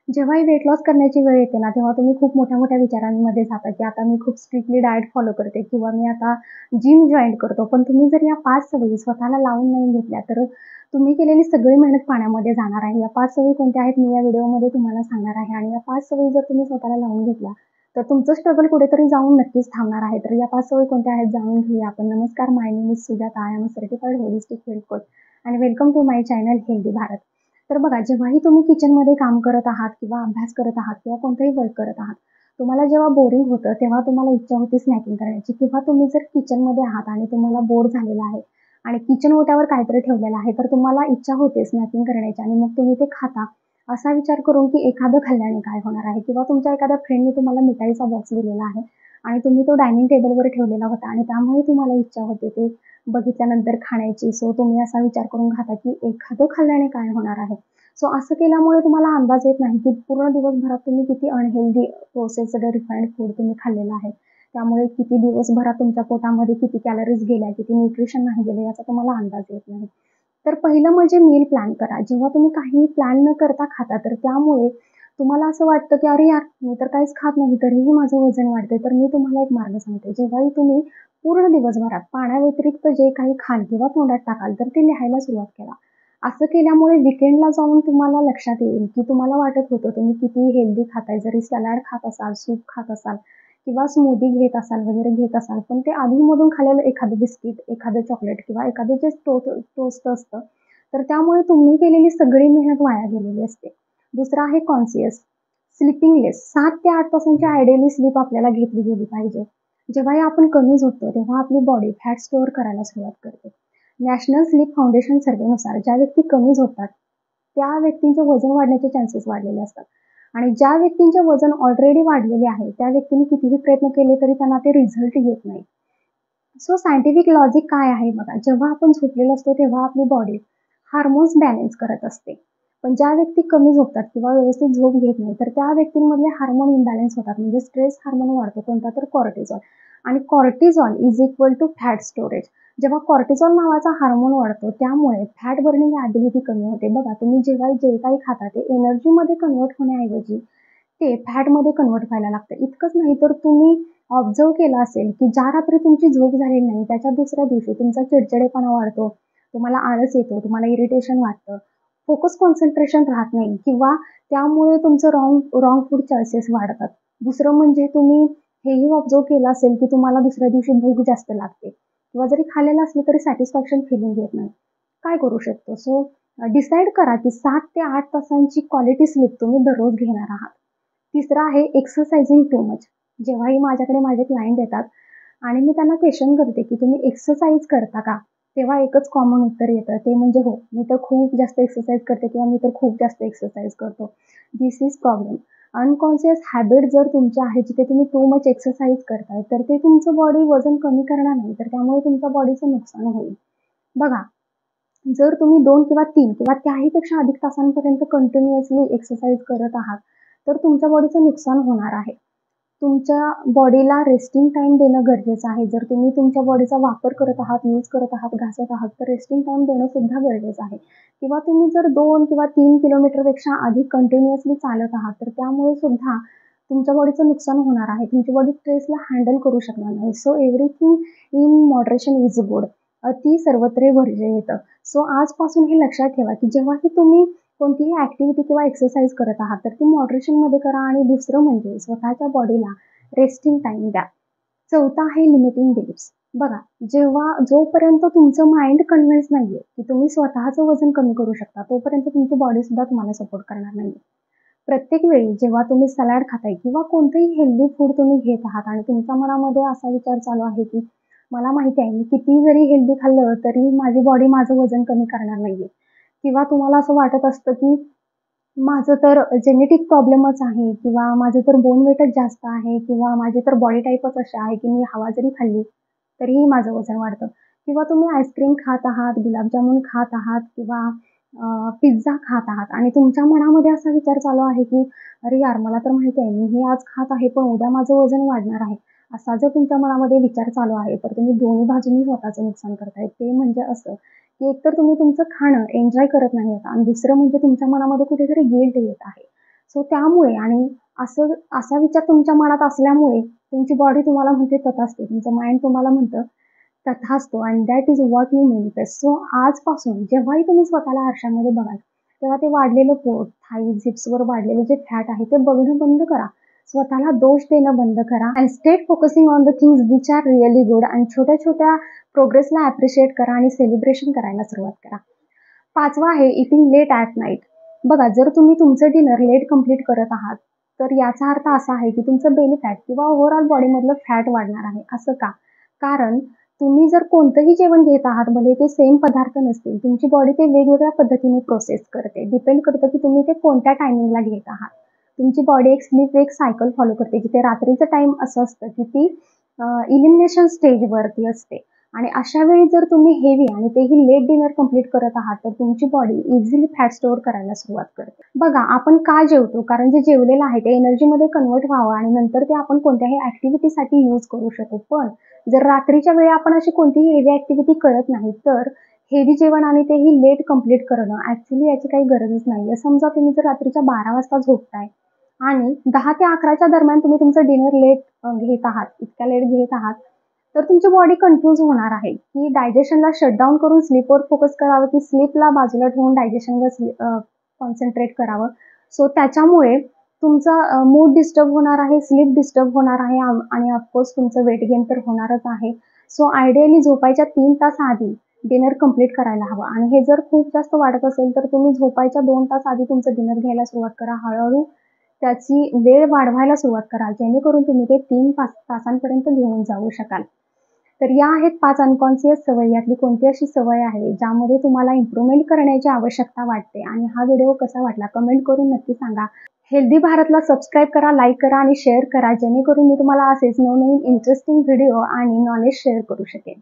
जेव्हाही weight loss करण्याची वेळ येते ना, तेव्हा तुम्ही खूप मोठ्या-मोठ्या विचारांमध्ये जाता, की आता मी खूप स्ट्रिक्टली डाएट फॉलो करते किंवा मी आता जिम जॉइन करतो. पण तुम्ही जर या 5 सवयी स्वतःला लावून नाही घेतल्या, तर तुम्ही केलेली सगळी मेहनत पाण्यामध्ये जाणार आहे. या 5 सवयी कोणत्या आहेत, मी या व्हिडिओमध्ये तुम्हाला सांगणार आहे आणि या 5 सवयी जर तुम्ही स्वतःला लावून घेतल्या, तर तुमचं स्ट्रगल कुठेतरी जाऊन नक्कीच थांबणार आहे. तर या 5 सवयी कोणत्या आहेत जाणून घेऊया आपण. नमस्कार, my name is Sujata. I am a certified holistic health coach आणि welcome to my channel healthy Bharat. तर बघा, जेव्हाही तुम्ही किचनमध्ये काम करत आहात किंवा अभ्यास करत आहात किंवा कोणतंही वर्क करत आहात, तुम्हाला जेव्हा बोरिंग होतं, तेव्हा तुम्हाला इच्छा होती स्नॅकिंग करण्याची किंवा तुम्ही जर किचनमध्ये आहात आणि तुम्हाला बोर झालेलं आहे आणि किचन ओट्यावर काहीतरी ठेवलेलं आहे, तर तुम्हाला इच्छा होते स्नॅकिंग करण्याची आणि मग तुम्ही ते खाता. असा विचार करून की एखादं खाल्ल्याने काय होणार आहे किंवा तुमच्या एखाद्या फ्रेंडने तुम्हाला मिठाईचा बॉक्स दिलेला आहे आणि तुम्ही तो डायनिंग टेबलवर ठेवलेला होता आणि त्यामुळे तुम्हाला इच्छा होते ते बघितल्यानंतर खाण्याची. सो तुम्ही असा विचार करून खाता की एखादं खाल्ल्याने काय होणार आहे. सो असं केल्यामुळे तुम्हाला अंदाज येत नाही की पूर्ण दिवसभरात तुम्ही किती अनहेल्दी प्रोसेस्ड रिफाइंड फूड तुम्ही खाल्लेलं आहे. त्यामुळे किती दिवसभरात तुमच्या पोटामध्ये किती कॅलरीज गेल्या, किती न्यूट्रिशन नाही गेले याचा तुम्हाला अंदाज येत नाही. तर पहिलं म्हणजे मील प्लॅन करा. जेव्हा तुम्ही काहीही प्लॅन न करता खाता, तर त्यामुळे तुम्हाला असं वाटतं की "अरे यार, मी तर काहीच खात नाही, तरीही माझं वजन वाढतंय." तर मी तुम्हाला एक मार्ग सांगते. जेव्हाही तुम्ही पूर्ण दिवसभरात पाण्याव्यतिरिक्त जे काही खाल किंवा तोंडात टाकाल, तर ते लिहायला सुरुवात करा. असं केल्यामुळे वीकेंडला जाऊन तुम्हाला लक्षात येईल, की तुम्हाला वाटत होतं तुम्ही किती हेल्दी खाताय. जरी सलाड खात असाल, सूप खात असाल किंवा स्मूदी घेत असाल वगैरे घेत असाल, पण ते अधूनमधून खाल्लेलं एखादं बिस्किट, एखादं चॉकलेट किंवा एखादं जे टोस्ट असतं, तर त्यामुळे तुम्ही केलेली सगळी मेहनत वाया गेलेली असते. दुसरं आहे कॉन्शियस स्लीपिंग लेस. 7 ते 8 तासांची आयडियली स्लीप आपल्याला घेतली गेली पाहिजे. जेव्हाही आपण कमी झोपतो, तेव्हा आपली बॉडी फॅट स्टोअर करायला सुरुवात करते. नॅशनल स्लीप फाउंडेशन सर्व्हेनुसार ज्या व्यक्ती कमी झोपतात, त्या व्यक्तींचे वजन वाढण्याचे चान्सेस वाढलेले असतात आणि ज्या व्यक्तींचे वजन ऑलरेडी वाढलेले आहे, त्या व्यक्तींनी कितीही प्रयत्न केले तरी त्यांना ते रिझल्ट येत नाही. सो सायंटिफिक लॉजिक काय आहे बघा, जेव्हा आपण झोपलेलो असतो तेव्हा आपली बॉडी हार्मोन्स बॅलन्स करत असते. पण ज्या व्यक्ती कमी झोपतात किंवा व्यवस्थित झोप घेत नाही, तर त्या व्यक्तींमधले हार्मोन इम्बॅलन्स होतात. म्हणजे स्ट्रेस हार्मोन वाढतो कोणता तर कॉर्टिझॉल आणि cortisol is equal to fat storage. जेव्हा कॉर्टिझॉल नावाचा हार्मोन वाढतो, त्यामुळे फॅट बर्निंग ॲबिलिटी कमी होते. बघा, तुम्ही जेव्हा जे काही खाता ते एनर्जीमध्ये कन्व्हर्ट होण्याऐवजी ते फॅटमध्ये कन्व्हर्ट व्हायला लागतं. इतकंच नाही तर तुम्ही ऑब्झर्व्ह केलं असेल, की ज्या रात्री तुमची झोप झालेली नाही, त्याच्या दुसऱ्या दिवशी तुमचा चिडचिडेपणा वाढतो, तुम्हाला आळस येतो, तुम्हाला इरिटेशन वाटतं, फोकस कॉन्सन्ट्रेशन राहत नाही किंवा त्यामुळे तुमचं रॉंग फूड चॉईसेस वाढतात. दुसरं म्हणजे तुम्ही हेही ऑब्झर्व्ह केलं असेल, की तुम्हाला दुसऱ्या दिवशी भूक जास्त लागते किंवा जरी खाल्लेलं असलं तरी सॅटिस्फॅक्शन फिलिंग येत नाही. काय करू शकतो? सो डिसाईड करा, की 7 ते 8 तासांची क्वालिटी स्लीप तुम्ही दररोज घेणार आहात. तिसरं आहे एक्सरसाइजिंग टू मच. जेव्हाही माझ्याकडे माझे क्लायंट येतात आणि मी त्यांना क्वेश्चन करते, की "तुम्ही एक्सरसाइज करता का?" तेव्हा एकच कॉमन उत्तर येतं, ते म्हणजे "हो, मी तर खूप जास्त एक्सरसाइज करते किंवा मी तर खूप जास्त एक्सरसाइज करतो." This is problem. Unconscious habit जर तुमची आहे, जिथे तुम्ही टू मच एक्सरसाइज करताय, तर ते तुमचं बॉडी वजन कमी करणार नाही, तर त्यामुळे तुमच्या बॉडीचं नुकसान होईल. बघा, जर तुम्ही 2 किंवा 3 किंवा त्याहीपेक्षा अधिक तासांपर्यंत कंटिन्युअसली एक्सरसाइज करत आहात, तर तुमच्या बॉडीचं नुकसान होणार आहे. तुमच्या बॉडीला रेस्टिंग टाईम देणं गरजेचं आहे. जर तुम्ही तुमच्या बॉडीचा वापर करत आहात, यूज करत आहात, घासत आहात, तर रेस्टिंग टाईम देणं सुद्धा गरजेचं आहे. किंवा तुम्ही जर 2 किंवा 3 किलोमीटरपेक्षा अधिक कंटिन्युअसली चालत आहात, तर त्यामुळे सुद्धा तुमच्या बॉडीचं नुकसान होणार आहे. तुमची बॉडी स्ट्रेसला हँडल करू शकणार नाही. So everything in moderation is good. अति सर्वत्र वर्जयेत. सो आजपासून हे लक्षात ठेवा, की जेव्हाही तुम्ही कोणतीही ॲक्टिव्हिटी किंवा एक्सरसाइज करत आहात, तर ती मॉडरेशनमध्ये करा आणि दुसरं म्हणजे स्वतःच्या बॉडीला रेस्टिंग टाईम द्या. चौथा आहे लिमिटिंग बिलीफ्स. बघा, जोपर्यंत तुमचं माइंड कन्व्हिन्स नाहीये, की तुम्ही स्वतःचं वजन कमी करू शकता, तोपर्यंत तुमची बॉडीसुद्धा तुम्हाला सपोर्ट करणार नाहीये. प्रत्येक वेळी जेव्हा तुम्ही सलाड खाताय किंवा कोणतंही हेल्दी फूड तुम्ही घेत आहात आणि तुमच्या मनामध्ये असा विचार चालू आहे, की मला माहिती आहे मी किती जरी हेल्दी खाल्लं, तरी माझी बॉडी माझं वजन कमी करणार नाहीये. किंवा तुम्हाला असं वाटत असतं, की माझं तर जेनेटिक प्रॉब्लेमच आहे किंवा माझं तर बोन वेटच जास्त आहे किंवा माझी तर बॉडी टाइपच अशी आहे, की मी हवा जरी खाल्ली, तरीही माझं वजन वाढतं. किंवा तुम्ही आईस्क्रीम खात आहात, गुलाबजामुन खात आहात किंवा पिझ्झा खात आहात आणि तुमच्या मनामध्ये असा विचार चालू आहे, की "अरे यार, मला तर माहिती आहे, मी हे आज खात आहे, पण उद्या माझं वजन वाढणार आहे." असा जर तुमच्या मनामध्ये विचार चालू आहे, तर तुम्ही दोन्ही बाजूंनी स्वतःचं नुकसान करताय. ते म्हणजे असं, की एकतर तुम्ही तुमचं खाणं एन्जॉय करत नाही आहात आणि दुसरं म्हणजे तुमच्या मनामध्ये कुठेतरी गिल्ट येत आहे. सो त्यामुळे आणि असा विचार तुमच्या मनात असल्यामुळे तुमची बॉडी तुम्हाला म्हणते तथास्तु, तुमचं माइंड तुम्हाला म्हणतं तथास्तु and that is what you manifest. So आजपासून जेव्हाही तुम्ही स्वतःला आरशामध्ये बघाल, तेव्हा ते वाढलेलं पोट, थाई, झिप्सवर वाढलेलं जे फॅट आहे ते बघणं बंद करा. स्वतःला दोष देणं बंद करा and state focusing on the things which are really good आणि छोट्या छोट्या प्रोग्रेसला ॲप्रिशिएट करा आणि सेलिब्रेशन करायला सुरुवात करा. 5वा आहे इटिंग लेट ॲट नाईट. बघा, जर तुम्ही तुमचं डिनर लेट कंप्लीट करत आहात, तर याचा अर्थ असा आहे की तुमचं बेली फॅट किंवा ओव्हरऑल बॉडीमधलं फॅट वाढणार आहे. असं का? कारण तुम्ही जर कोणतंही जेवण घेत आहात, भले ते सेम पदार्थ नसतील, तुमची बॉडी ते वेगवेगळ्या पद्धतीने प्रोसेस करते. डिपेंड करतं की तुम्ही ते कोणत्या टायमिंगला घेत आहात. तुमची बॉडी एक स्लीप वेक सायकल फॉलो करते, जिथे रात्रीचं टाईम असं असतं की ती इलिमिनेशन स्टेजवरती असते आणि अशा वेळी जर तुम्ही हेवी आणि तेही लेट डिनर कंप्लीट करत आहात, तर तुमची बॉडी इझिली फॅट स्टोअर करायला सुरुवात करते. बघा, आपण का जेवतो? कारण जे जेवलेलं आहे ते एनर्जीमध्ये कन्वर्ट व्हावं आणि नंतर ते आपण कोणत्याही ॲक्टिव्हिटीसाठी यूज करू शकू. पण जर रात्रीच्या वेळी आपण अशी कोणतीही हेवी ॲक्टिव्हिटी करत नाही, तर हेवी जेवण आणि तेही लेट कंप्लीट करणं ॲक्च्युली याची काही गरजच नाही आहे. समजा तुम्ही जर रात्रीच्या 12 वाजता झोपताय आणि 10 ते 11च्या दरम्यान तुम्ही तुमचं डिनर लेट घेत आहात, इतक्या लेट घेत आहात, तर तुमची बॉडी कन्फ्यूज होणार आहे की डायजेशनला शटडाऊन करून स्लीपवर फोकस करावं की स्लीपला बाजूला ठेवून डायजेशनवर कॉन्सन्ट्रेट करावं. सो त्याच्यामुळे तुमचा मूड डिस्टर्ब होणार आहे, स्लीप डिस्टर्ब होणार आहे आणि ऑफकोर्स तुमचं वेट गेन तर होणारच आहे. सो आयडियली झोपायच्या 3 तास आधी डिनर कंप्लीट करायला हवं आणि हे जर खूप जास्त वाढत असेल, तर तुम्ही झोपायच्या 2 तास आधी तुमचं डिनर घ्यायला सुरुवात करा. हळूहळू त्याची वेळ वाढवायला सुरुवात करा, जेणेकरून तुम्ही ते 3 तासांपर्यंत घेऊन जाऊ शकाल. तर या आहेत 5 अनकॉन्शियस सवयी. यातली कोणती अशी सवय आहे ज्यामध्ये तुम्हाला इम्प्रूव्हमेंट करण्याची आवश्यकता वाटते आणि हा व्हिडिओ कसा वाटला कमेंट करून नक्की सांगा. हेल्दी भारतला सबस्क्राईब करा, लाईक करा आणि शेअर करा, जेणेकरून मी तुम्हाला असेच नवनवीन इंटरेस्टिंग व्हिडिओ आणि नॉलेज शेअर करू शकेन.